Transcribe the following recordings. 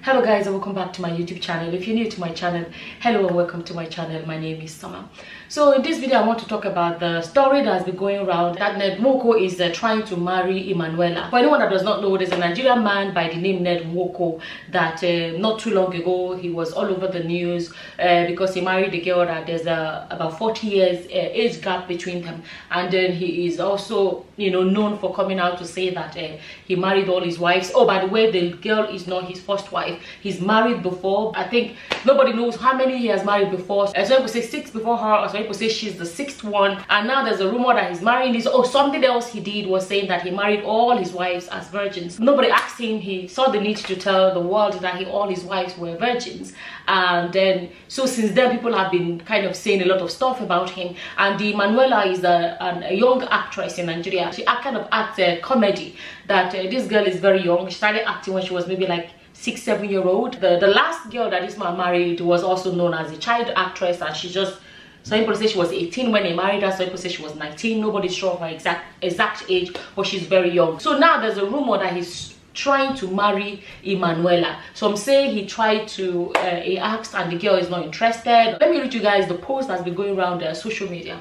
Hello guys, and welcome back to my YouTube channel. If you're new to my channel, hello and welcome to my channel. My name is Summer. So in this video I want to talk about the story that's been going around that Nwoko is trying to marry Emmanuella. For anyone that does not know, there's a Nigerian man by the name Nwoko that not too long ago he was all over the news because he married a girl that there's about 40 years age gap between them, and then he is also known for coming out to say that he married all his wives. Oh, by the way, the girl is not his first wife. He's married before. I think nobody knows how many he has married before. Some people say 6 before her, or some people say she's the 6th one. And now there's a rumor that he's marrying this. Oh, something else he did was saying that he married all his wives as virgins. Nobody asked him. He saw the need to tell the world that all his wives were virgins. And then, so since then, people have been kind of saying a lot of stuff about him. And the Emmanuella is a young actress in Nigeria. She kind of acts a comedy. That this girl is very young. She started acting when she was maybe like 6-7 year old. The last girl that this man married was also known as a child actress, and she just, some people say she was 18 when he married her, some people say she was 19. Nobody's sure of her exact age, but she's very young. So now there's a rumor that he's trying to marry Emmanuella. Some say he tried to he asked and the girl is not interested. Let me read you guys the post that's been going around social media.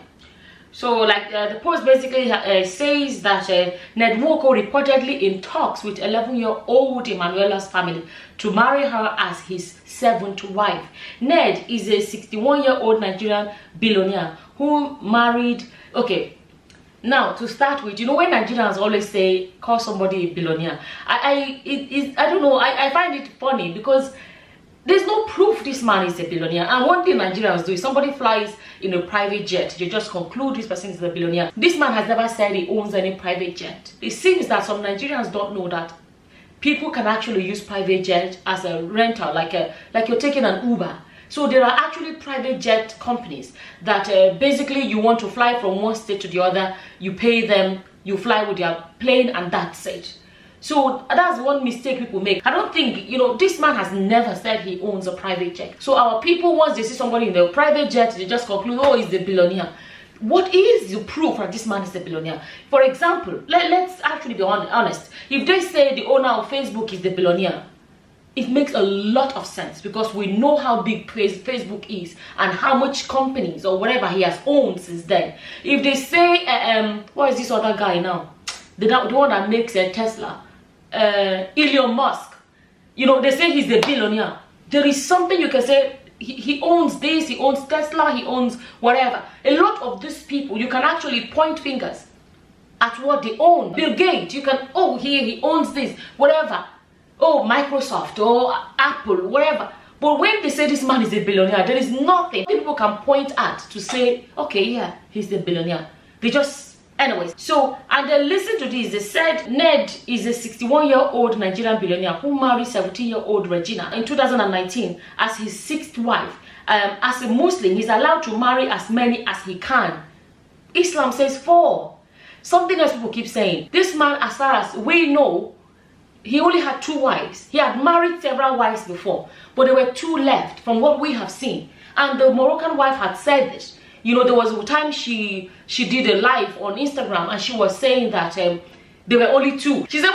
So like the post basically says that Nwoko reportedly in talks with 11-year-old Emmanuella's family to marry her as his 7th wife. Ned is a 61-year-old Nigerian billionaire who married, okay, now to start with, when Nigerians always say call somebody a billionaire, I don't know, I find it funny because there's no proof this man is a billionaire. And one thing Nigerians do is somebody flies in a private jet, you just conclude this person is a billionaire. This man has never said he owns any private jet. It seems that some Nigerians don't know that people can actually use private jet as a rental, like you're taking an Uber. So there are actually private jet companies that basically you want to fly from one state to the other, you pay them, you fly with their plane, and that's it. So that's one mistake people make. I don't think, this man has never said he owns a private jet. So our people, once they see somebody in the private jet, they just conclude, oh, he's the billionaire. What is the proof that this man is a billionaire? For example, let's actually be honest. If they say the owner of Facebook is the billionaire, it makes a lot of sense because we know how big Facebook is and how much companies or whatever he has owned since then. If they say, what is this other guy now? The one that makes Tesla. Elon Musk, they say he's a billionaire. There is something you can say, he owns this, he owns Tesla, he owns whatever. A lot of these people, you can actually point fingers at what they own. Bill Gates, you can, oh, he owns this, whatever. Oh, Microsoft, or Apple, whatever. But when they say this man is a billionaire, there is nothing people can point at to say, okay, yeah, he's a billionaire. They just, anyways, so, and then listen to this. They said Ned is a 61-year-old Nigerian billionaire who married 17-year-old Regina in 2019 as his 6th wife. As a Muslim, he's allowed to marry as many as he can. Islam says 4. Something else people keep saying. This man, as far as we know, he only had 2 wives. He had married several wives before, but there were 2 left from what we have seen. And the Moroccan wife had said this. There was a time she did a live on Instagram and she was saying that there were only 2. She said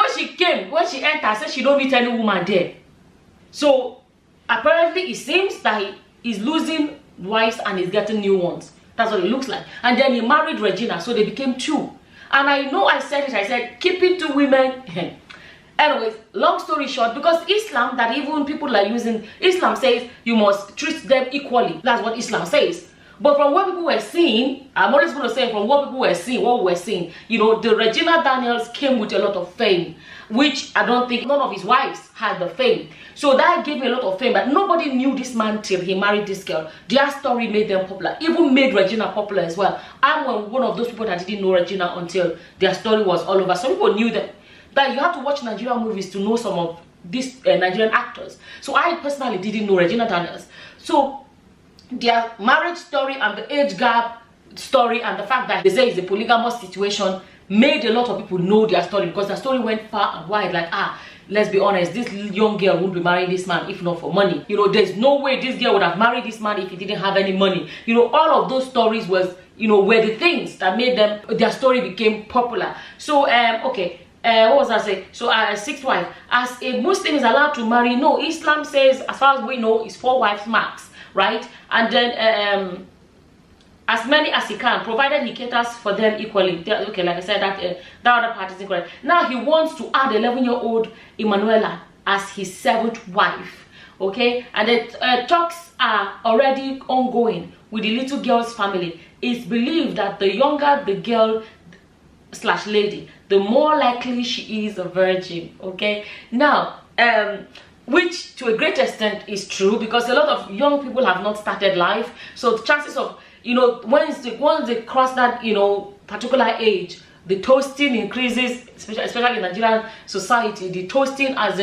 when she entered, said she don't meet any woman there. So apparently it seems that he's losing wives and he's getting new ones. That's what it looks like. And then he married Regina, so they became 2. And I know I said keeping 2 women. Anyways, long story short, because Islam, that even people are using, Islam says you must treat them equally. That's what Islam says. But from what people were seeing, I'm always going to say from what people were seeing, the Regina Daniels came with a lot of fame, which I don't think none of his wives had the fame. So that gave me a lot of fame, but nobody knew this man till he married this girl. Their story made them popular, even made Regina popular as well. I'm one of those people that didn't know Regina until their story was all over. Some people knew them. That you have to watch Nigerian movies to know some of these Nigerian actors. So I personally didn't know Regina Daniels. So their marriage story and the age gap story and the fact that they say it's a polygamous situation made a lot of people know their story, because their story went far and wide. Like, let's be honest, this young girl wouldn't be marrying this man if not for money. There's no way this girl would have married this man if he didn't have any money. All of those stories was, were the things that made them, their story became popular. So, okay, what was I saying? So sixth wife. As a Muslim is allowed to marry, no, Islam says, as far as we know, is 4 wives max, right? And then as many as he can, provided he caters for them equally. Okay, like I said, that other part is incorrect. Now he wants to add 11-year-old Emmanuella as his 7th wife. Okay, and the talks are already ongoing with the little girl's family. It's believed that the younger the girl / lady, the more likely she is a virgin. Okay, now which to a great extent is true, because a lot of young people have not started life, so the chances of, you know, once they cross that, you know, particular age, the toasting increases, especially in Nigerian society. The toasting as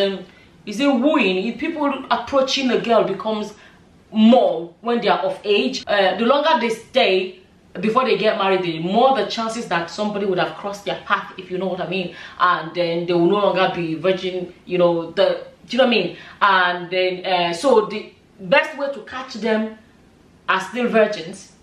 is it wooing, if people approaching a girl becomes more when they are of age. The longer they stay before they get married, the more the chances that somebody would have crossed their path, if you know what I mean, and then they will no longer be virgin, you know, do you know what I mean? And then so the best way to catch them as still virgins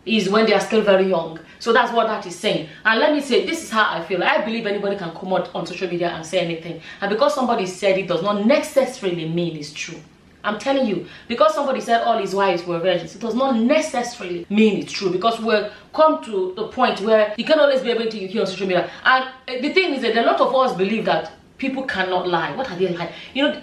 is when they are still very young. So that's what that is saying. And let me say, this is how I feel. I believe anybody can come out on social media and say anything, and because somebody said it does not necessarily mean it's true. I'm telling you, because somebody said all his wives were virgins, it does not necessarily mean it's true, because we've come to the point where you can always be able to hear on social media. And the thing is that a lot of us believe that people cannot lie. What are they lying? You know,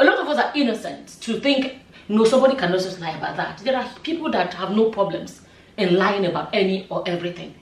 a lot of us are innocent to think, no, somebody cannot just lie about that. There are people that have no problems in lying about any or everything.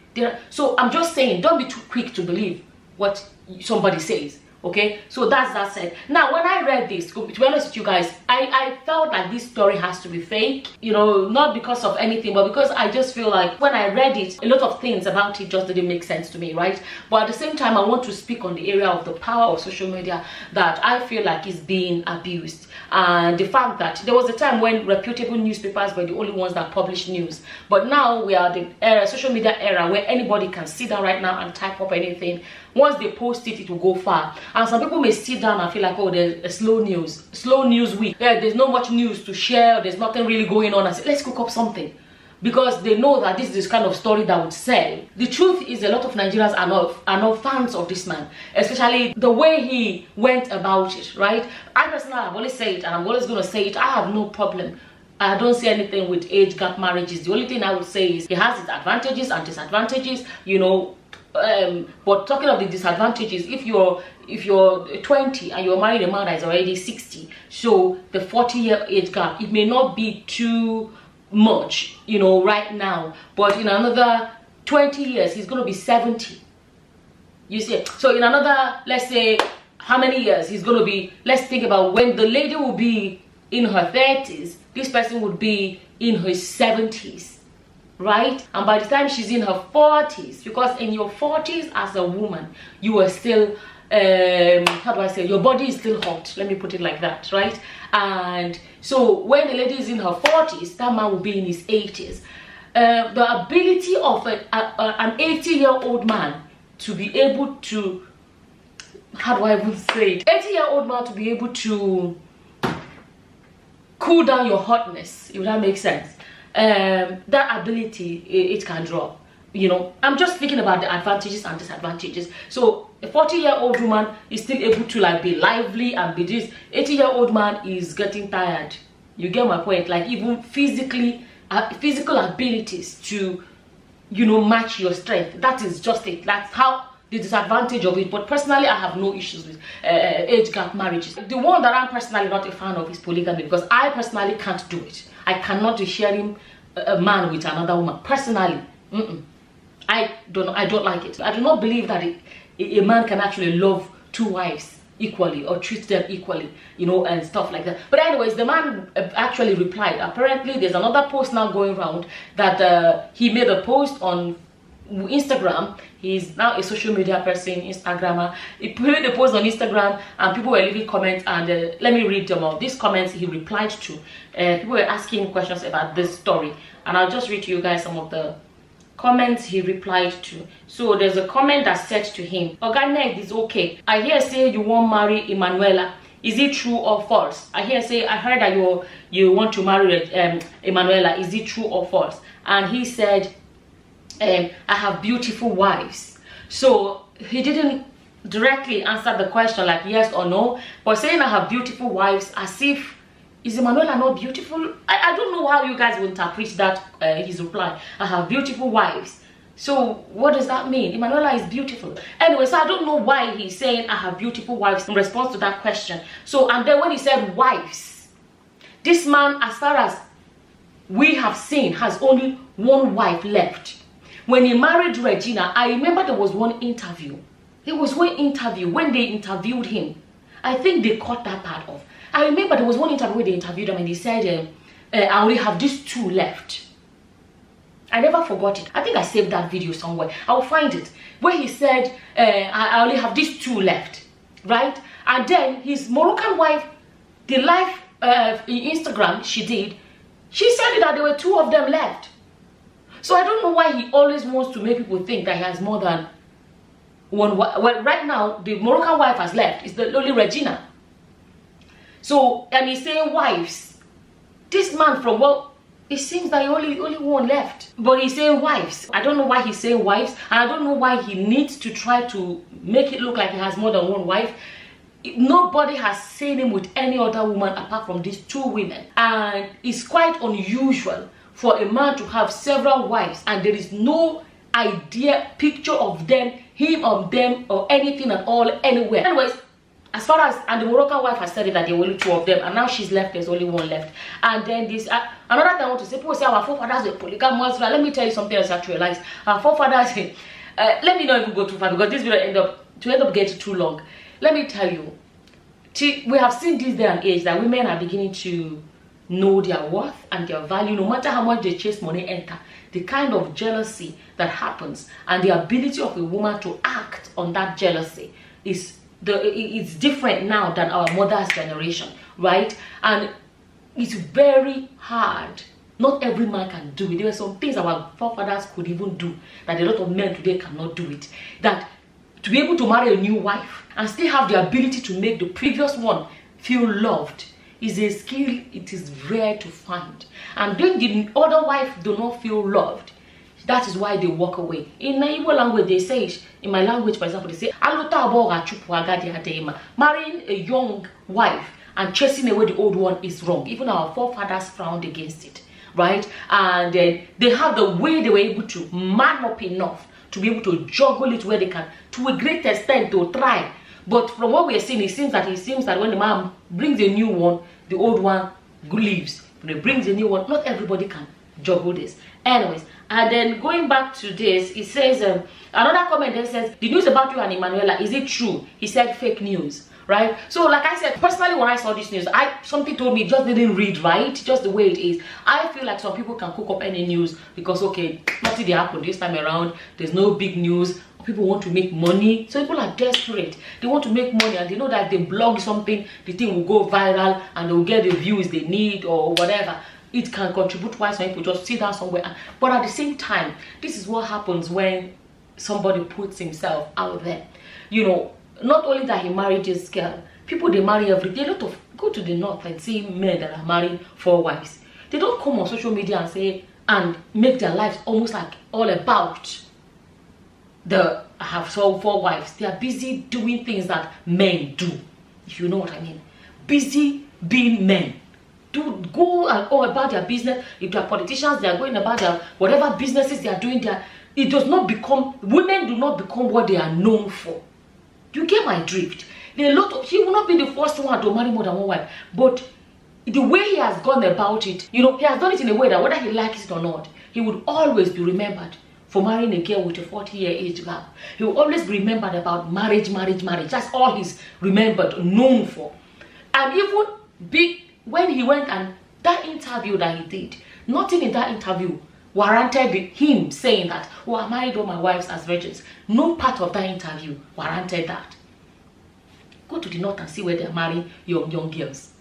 So I'm just saying, don't be too quick to believe what somebody says. Okay, so that's that said. Now, when I read this, to be honest with you guys, I felt like this story has to be fake, you know, not because of anything, but because I just feel like when I read it, a lot of things about it just didn't make sense to me, right? But at the same time, I want to speak on the area of the power of social media that I feel like is being abused, and the fact that there was a time when reputable newspapers were the only ones that published news, but now we are the social media era where anybody can sit down right now and type up anything. Once they post it, it will go far. And some people may sit down and feel like, oh, there's a slow news week. Yeah, there's not much news to share, there's nothing really going on. I say, let's cook up something. Because they know that this is the kind of story that would sell. The truth is, a lot of Nigerians are not fans of this man, especially the way he went about it, right? I personally have always said it, and I'm always going to say it, I have no problem. I don't see anything with age gap marriages. The only thing I would say is it has its advantages and disadvantages, you know. But talking of the disadvantages, if you're 20 and you're marrying a man that is already 60, so the 40-year age gap, it may not be too much, you know, right now, but in another 20 years he's going to be 70, you see. So in another, let's say, how many years he's going to be, let's think about when the lady will be in her 30s, this person would be in her 70s, right? And by the time she's in her 40s, because in your 40s as a woman, you are still how do I say, your body is still hot, let me put it like that, right? And so when the lady is in her 40s, that man will be in his 80s. The ability of an 80-year-old man to be able to, how do I even say it, 80-year-old man to be able to cool down your hotness, if that makes sense, that ability, it can drop. You know, I'm just speaking about the advantages and disadvantages. So a 40-year-old woman is still able to like be lively and be this. 80-year-old man is getting tired. You get my point? Like even physically, physical abilities to, you know, match your strength. That is just it. That's how the disadvantage of it. But personally, I have no issues with age gap marriages. The one that I'm personally not a fan of is polygamy, because I personally can't do it. I cannot be sharing a man with another woman personally. I don't like it. I do not believe that a man can actually love 2 wives equally or treat them equally, you know, and stuff like that. But anyways, the man actually replied. Apparently there's another post now going around that he made a post on Instagram. He's now a social media person, Instagrammer. He made a post on Instagram and people were leaving comments, and let me read them all. These comments he replied to. People were asking questions about this story, and I'll just read to you guys some of the comments he replied to. So there's a comment that said to him, "Oga is okay. I hear say you won't marry Emmanuella. Is it true or false? I heard that you want to marry Emmanuella. Is it true or false?" And he said, "I have beautiful wives." So he didn't directly answer the question like yes or no, but saying I have beautiful wives as if, is Emmanuella not beautiful? I don't know how you guys will interpret that, his reply. I have beautiful wives. So what does that mean? Emmanuella is beautiful. Anyway, so I don't know why he's saying I have beautiful wives in response to that question. So, and then when he said wives, this man, as far as we have seen, has only one wife left. When he married Regina, I remember there was one interview. There was one interview when they interviewed him. I think they cut that part off. I remember there was one interview where they interviewed him and they said, I only have these 2 left. I never forgot it. I think I saved that video somewhere. I'll find it. Where he said, I only have these 2 left. Right? And then his Moroccan wife, the live in Instagram she did, she said that there were 2 of them left. So I don't know why he always wants to make people think that he has more than one wife. Well, right now, the Moroccan wife has left. It's the only Regina. So, and he's saying wives. This man, from what it seems that he only one left. But he's saying wives. I don't know why he's saying wives. And I don't know why he needs to try to make it look like he has more than one wife. Nobody has seen him with any other woman apart from these 2 women. And it's quite unusual for a man to have several wives and there is no picture of them, him or them or anything at all anywhere. Anyways, as far as, and the Moroccan wife has said it that there were only 2 of them and now she's left, there's only 1 left. And then this, another thing I want to say, people say our forefathers were polygamous. Let me tell you something else I realized. Our forefathers, let me not even go too far because this will end up getting too long. Let me tell you, we have seen this day and age that women are beginning to know their worth and their value. No matter how much they chase money enter, the kind of jealousy that happens and the ability of a woman to act on that jealousy it's different now than our mother's generation, right? And it's very hard. Not every man can do it. There were some things our forefathers could even do that a lot of men today cannot do it. That to be able to marry a new wife and still have the ability to make the previous one feel loved is a skill it is rare to find. And then the other wife do not feel loved. That is why they walk away. In the Igbo language, they say it. In my language, for example, they say, marrying a young wife and chasing away the old one is wrong. Even our forefathers frowned against it, right? And they have the way they were able to man up enough to be able to juggle it where they can, to a great extent, to try. But from what we are seeing, it seems that when the man brings a new one, the old one leaves. When he brings a new one, not everybody can juggle this. Anyways, and then going back to this, it says, another comment then says, the news about you and Emmanuella, is it true? He said fake news, right? So like I said, personally, when I saw this news, something told me it just didn't read right, just the way it is. I feel like some people can cook up any news because, okay, nothing did happen this time around. There's no big news. People want to make money. So people are desperate. They want to make money and they know that if they blog something, the thing will go viral and they will get the views they need or whatever. It can contribute why some people just sit down somewhere. But at the same time, this is what happens when somebody puts himself out there. You know, not only that he married this girl, people they marry every day. A lot of, go to the north and see men that are marrying 4 wives. They don't come on social media and say and make their lives almost like all about I have 4 wives. They are busy doing things that men do, if you know what I mean. Busy being men. To go and go about their business. If they are politicians, they are going about their whatever businesses they are doing there. It does not become, women do not become what they are known for. You get my drift. He will not be the first one to marry more than 1 wife, but the way he has gone about it, you know, he has done it in a way that whether he likes it or not, he would always be remembered for marrying a girl with a 40-year age gap. He will always be remembered about marriage. That's all he's remembered, known for. And even when he went and that interview that he did, nothing in that interview warranted him saying that, oh, I married all my wives as virgins. No part of that interview warranted that. Go to the north and see where they're marrying young girls,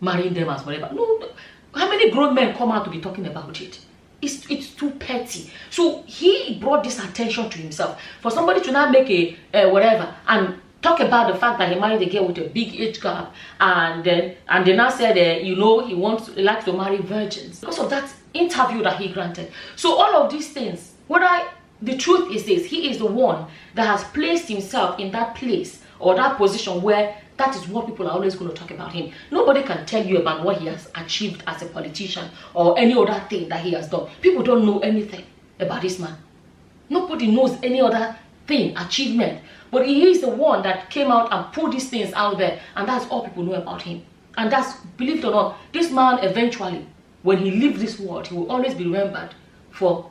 marrying them as whatever. No, how many grown men come out to be talking about it? It's too petty. So he brought this attention to himself. For somebody to now make a whatever and talk about the fact that he married a girl with a big age gap, and they now said, you know, he likes to marry virgins because of that interview that he granted. So all of these things, whether the truth is this: he is the one that has placed himself in that place or that position where that is what people are always going to talk about him. Nobody can tell you about what he has achieved as a politician or any other thing that he has done. People don't know anything about this man. Nobody knows any other thing, achievement. But he is the one that came out and put these things out there, and that's all people know about him. And that's, believe it or not, this man eventually, when he leaves this world, he will always be remembered for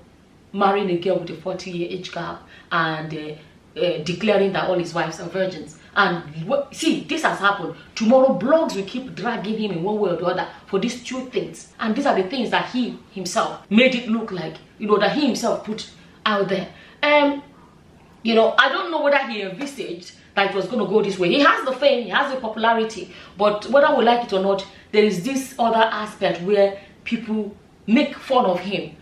marrying a girl with a 40-year age gap and declaring that all his wives are virgins. And see, this has happened. Tomorrow blogs will keep dragging him in one way or the other for these two things. And these are the things that he himself made it look like, you know, that he himself put out there. You know, I don't know whether he envisaged that it was going to go this way. He has the fame, he has the popularity, but whether we like it or not, there is this other aspect where people make fun of him,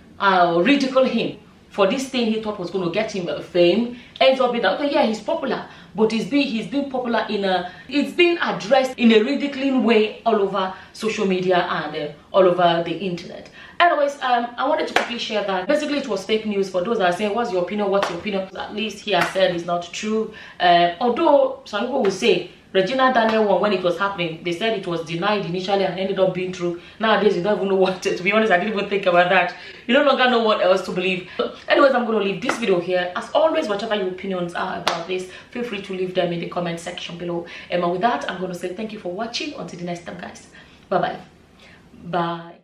ridicule him for this thing he thought was going to get him fame. Ends up being that, okay, yeah, he's popular, but he's been popular it's being addressed in a ridiculing way all over social media and all over the internet. Anyways, I wanted to quickly share that. Basically, it was fake news. For those that are saying, what's your opinion, what's your opinion? At least he has said it's not true. Although some people will say Regina Daniel one, when it was happening, they said it was denied initially and ended up being true. Nowadays, you don't even know what to be honest, I didn't even think about that. You no longer know what else to believe. Anyways, I'm going to leave this video here. As always, whatever your opinions are about this, feel free to leave them in the comment section below. And with that, I'm going to say thank you for watching. Until the next time, guys. Bye-bye. Bye.